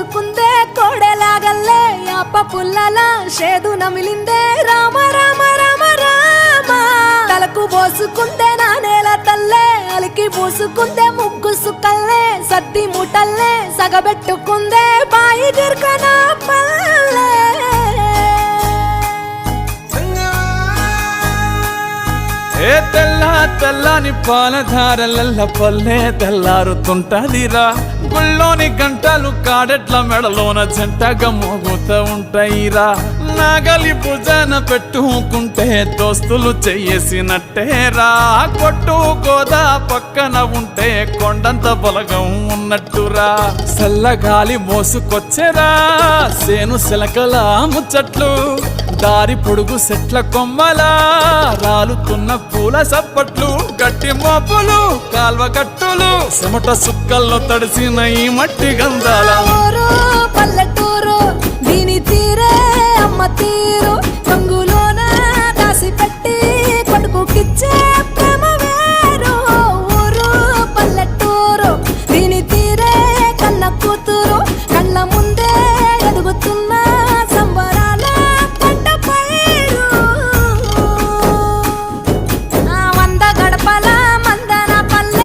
పోసుకుందే కోడెలాగల్లే యాప పుల్లలా షేదు నమిలిందే రామ రామ రామ రామ తలకు పోసుకుందే నా నేల తల్లే అలికి పూసుకుందే ముగ్గు సుక్కల్లే సద్ది ముటల్లే సగబెట్టుకుందే బాయి గిర్కన పల్లె ఏ తెల్ల తెల్లని పాలధారలల్ల పల్లె తెల్లారుతుంటదిరా గుళ్ళోని గంటలు కాడెట్ల మెడలోన జంటగా మోగుతూ ఉంటాయిరా నాగలి భుజాన పెట్టుకుంటే దోస్తులు చెయ్యేసినట్టేరా కొట్టు గోదా పక్కన ఉంటే కొండంత బలగం ఉన్నట్టురా చల్లగాలి మోసుకొచ్చెరా సేను శిలకల ముచ్చట్లు దారి పొడుగు సెట్ల కొమ్మలా రాలుతున్న పూల సప్పట్లు గట్టి మోపులు కాల్వ కట్టులు చెమట సుక్కల్లో తడిసిన ఈ మట్టి గంధాల